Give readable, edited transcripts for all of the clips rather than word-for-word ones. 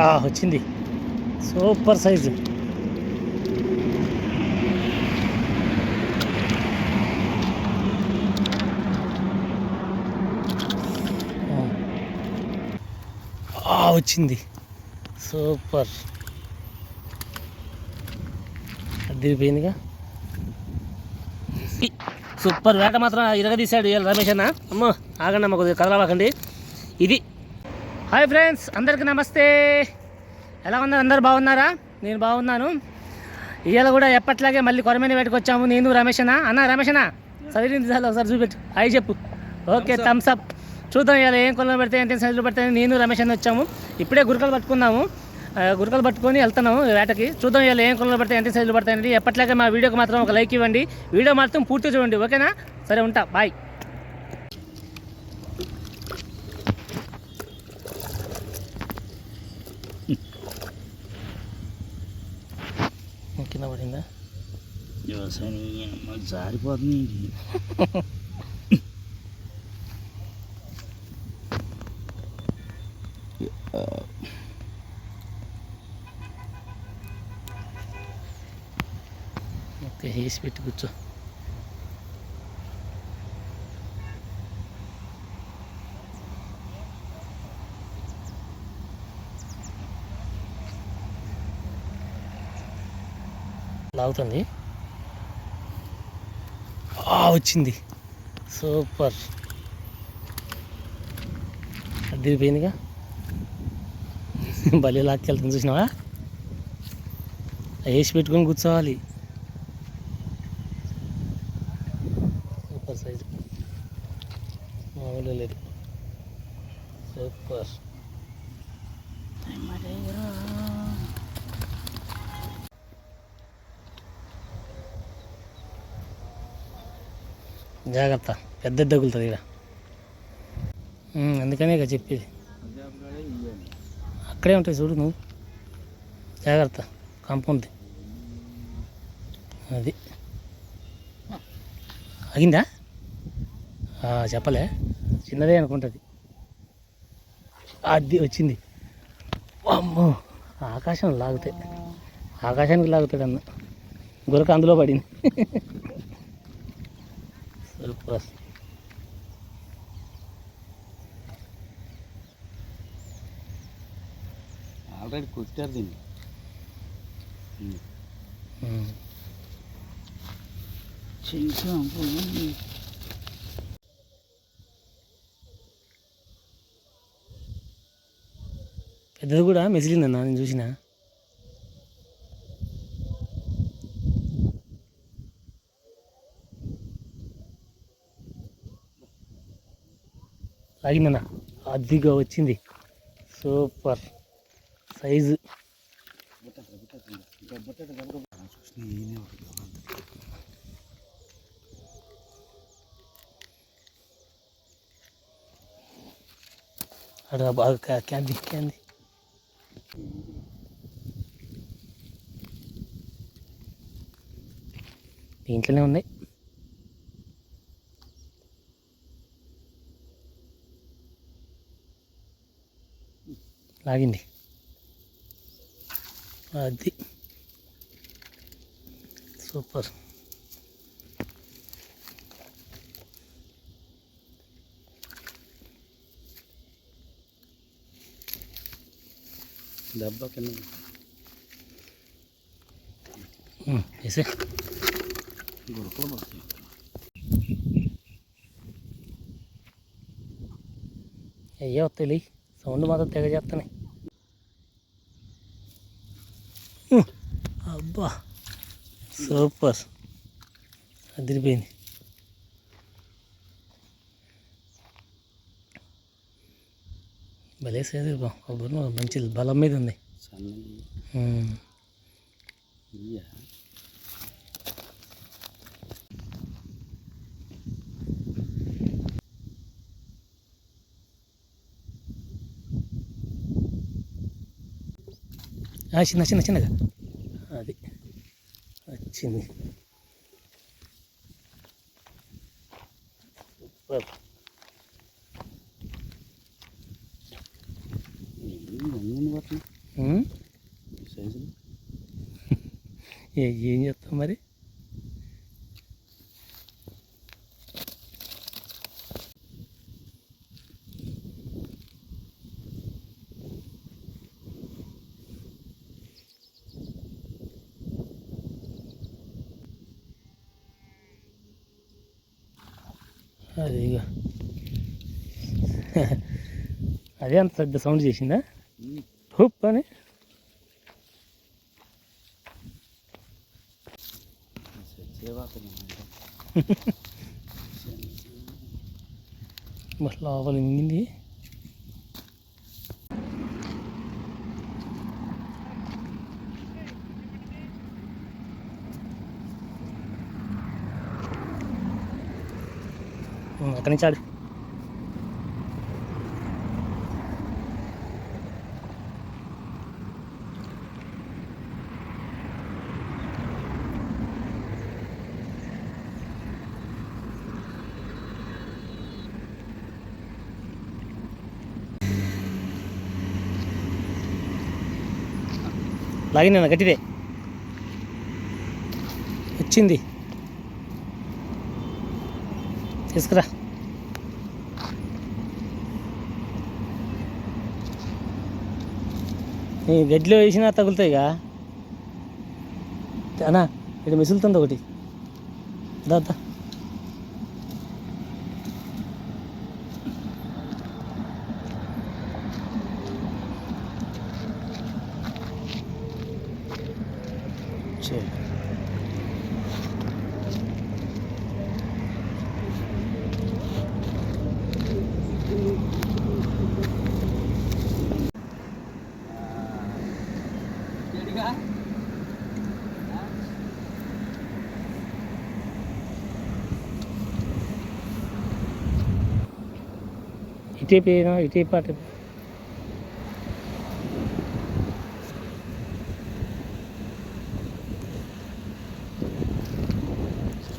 వచ్చింది super size. వచ్చింది super. అదిరిపోయిందిగా. Super వేట మాత్రం ఇరగదీశాడు రమేష్ అన్న. అమ్మో ఆగండి అమ్మ, కొద్దిగా కదలవాకండి. ఇది హాయ్ ఫ్రెండ్స్, అందరికీ నమస్తే. ఎలా ఉన్నారు? అందరు బాగున్నారా? నేను బాగున్నాను. ఇవాళ కూడా ఎప్పట్లాగే మళ్ళీ కొరమైన వేటకు వచ్చాము. నేను రమేష్ అన్న రమేష్ అన్న చదివింది చాలు, ఒకసారి చూపెట్టు, హాయ్ చెప్పు. Okay, thumbs up. చూద్దాం ఇవాళ ఏం కొలను పెడితే ఎంత సైజులు పెడతాయి. నేను రమేష్ అన్న వచ్చాము. ఇప్పుడే గురకలు పట్టుకున్నాము. గురకలు పట్టుకొని వెళ్తున్నాము వేటకి. చూద్దాం ఇవాళ ఏం కొలను పడతాయి, ఎంత సైజులు పడతాయండి. ఎప్పట్లాగే మా వీడియోకి మాత్రం ఒక లైక్ ఇవ్వండి. వీడియో మాత్రం పూర్తిగా చూడండి, ఓకేనా? సరే, ఉంటా, బాయ్. కింద పడిందా? వ్యవసాయం జారిపోతుంది. ఓకే, వేసి పెట్టి కూర్చో. లాగుతుంది. వచ్చింది సూపర్. అదిరిపోయిందిగా. భలే లాక్కెళ్తుంది, చూసినావా? వేసి పెట్టుకొని కూర్చోవాలి. సూపర్ సైజు, మామూలు లేదు. సూపర్. జాగ్రత్త, పెద్ద తగులుతుంది ఇక్కడ. అందుకనే ఇక చెప్పేది. అక్కడే ఉంటాయి చూడు నువ్వు, జాగ్రత్త. కాంపౌండ్ అది అగిందా? చెప్పలే, చిన్నదే అనుకుంటుంది. అది వచ్చింది. అమ్మో, ఆకాశానికి లాగుతాడు అన్న. గురక అందులో పడింది. సూపర్. ఆల్రెడీ కొట్టారు దీన్ని. పెద్దది కూడా మెసిలిందన్నా, నేను చూసిన. లాగిందన్నా, అదిగా వచ్చింది. Super size. అక్కడ బాగా క్యాంది దీంట్లోనే ఉన్నాయి. లాగింది అది. సూపర్. దెబ్బ కింద వేసే గురకలు పడుతుంది. అయ్యో వస్తాయి, సౌండ్ మాత్రం తెగ చేస్తున్నాయి. అబ్బా సూపర్, అదిరిపోయింది. భలే సైజు కొబ్బరి మంచి బలం మీద ఉంది. చిన్నగా అది వచ్చింది. సూపర్. ఏం చేస్తాం మరి. అదే ఇక అదే అంత పెద్ద సౌండ్ చేసిందా హుప్ అని. లోపల మింగింది. అక్కడి నుంచి ఆడు. లాగిన గట్టిదే వచ్చింది, తీసుకురా. గడ్డిలో వేసినా తగులుతాయిగా అన్నా. ఇక్కడ మిసులుతుంది ఒకటి. దాదా ఇటే ఇటే పాట.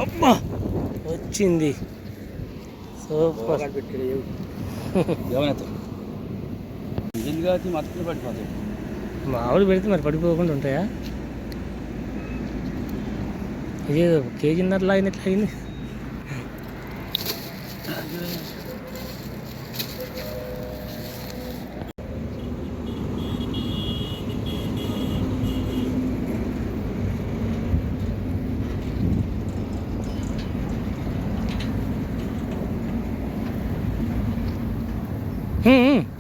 అమ్మా వచ్చింది, సూపర్. మామిడి పెడితే మరి పడిపోకుండా ఉంటాయా? ఇది కేజీన్నర లాగినట్లు అయింది.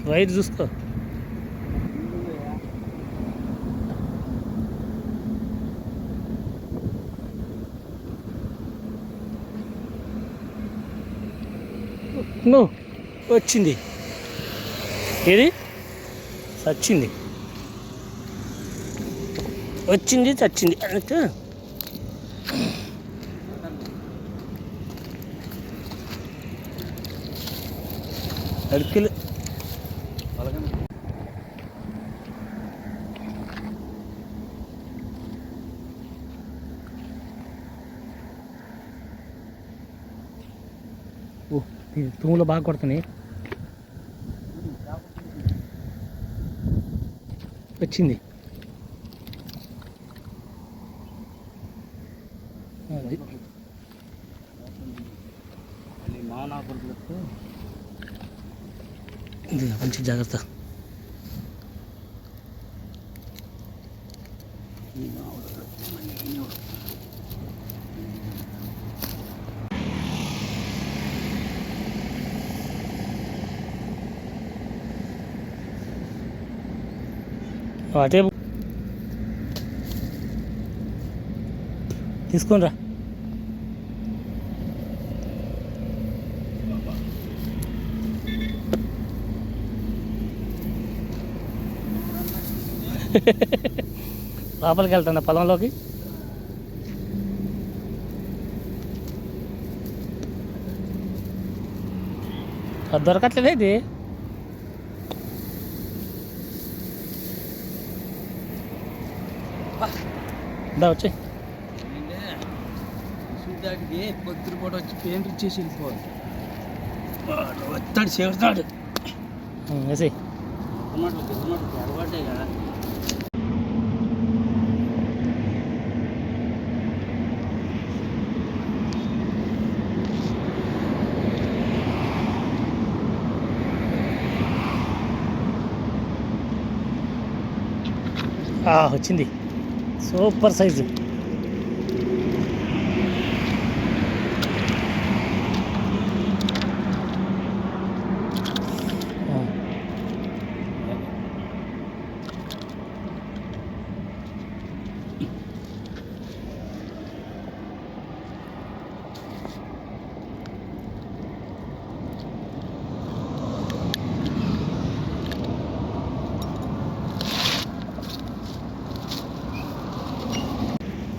వైర్ చూసుకో. వచ్చింది, ఏది చచ్చింది, వచ్చింది చచ్చింది అన్నట్టు. అడుక్కులు తూములో బాగా కొడుతున్నాయి. వచ్చింది మంచి జాగ్రత్త. అటే తీసుకొని రా. లోపలికి వెళ్తున్నా పొలంలోకి. అది దొరకట్లేదు. ఇది దా వచ్చి పొద్దున పూట వచ్చి పెయింట్ ఇచ్చేసి వెళ్ళిపోవాలి. వస్తాడు చేస్తాడు వేసి అలవాటే కదా. వచ్చింది సూపర్ సైజు.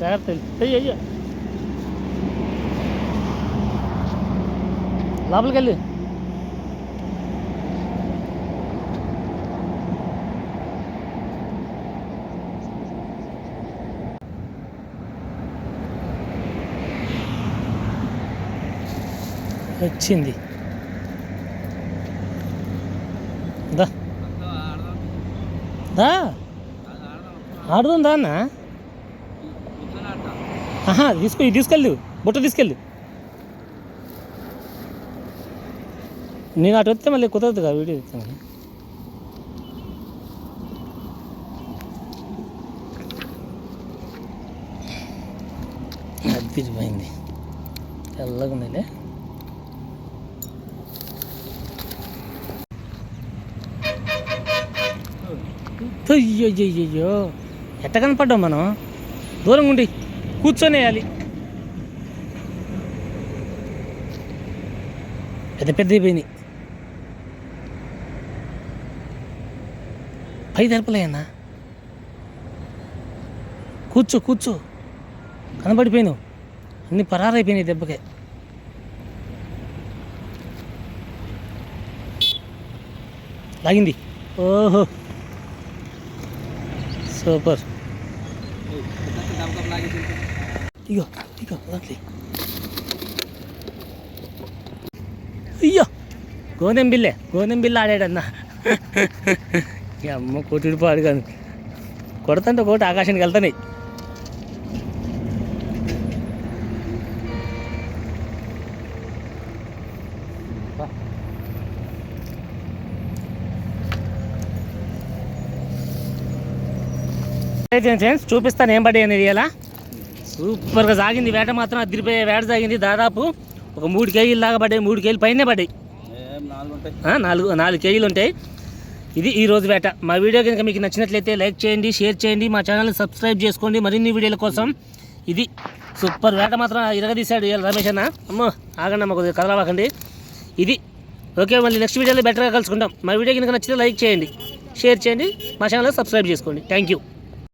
జాగ్రత్త అయ్యో లోపలికి వెళ్ళి వచ్చింది. దా దా ఆడుతుందా అన్న? ఇది తీసుకెళ్ళు, బుట్ట తీసుకెళ్ళు. నేను అటు వస్తే మళ్ళీ కుదరదు కదా వీడియో ఇస్తాను. అది పోయింది తెల్లగా ఉన్నాయిలే. అయ్యో ఎట్ట కనపడ్డాం మనం? దూరం ఉండి కూర్చొని వేయాలి. పెద్ద పెద్ద అయిపోయినాయి. పై తెరపలేనా? కూర్చో కనబడిపోయినావు. అన్ని పరారైపోయినాయి దెబ్బకే. లాగింది. ఓహో సూపర్. ఇగో దాంట్లో అయ్యో గోధుమ బిల్ల ఆడాడన్నా. అమ్మ కొట్టుడు పాడు కాదు. కొడతంటే ఒకటి ఆకాశానికి వెళ్తాయి. ఫ్రెండ్స్ చూపిస్తాను ఏం పడ్డాయి అనేది. ఇలా సూపర్గా సాగింది వేట. మాత్రం అదిరిపోయే వేట సాగింది. దాదాపు ఒక 3 కేజీలు దాకా పడ్డాయి. 3 కేజీలు పైనే పడ్డాయి. 4 కేజీలు ఉంటాయి. ఇది ఈరోజు వేట. మా వీడియో కనుక మీకు నచ్చినట్లయితే లైక్ చేయండి, షేర్ చేయండి, మా ఛానల్ని సబ్స్క్రైబ్ చేసుకోండి మరిన్ని వీడియోల కోసం. ఇది సూపర్ వేట మాత్రం ఇరగదీశాడు ఇవాళ రమేష్ అన్న. అమ్మో ఆగండి అమ్మ, కొద్దిగా కదలవాకండి. ఇది ఓకే, మళ్ళీ నెక్స్ట్ వీడియోలో బెటర్గా కలుసుకుంటాం. మా వీడియో కనుక నచ్చితే లైక్ చేయండి, షేర్ చేయండి, మా ఛానల్ని సబ్స్క్రైబ్ చేసుకోండి. Thank you.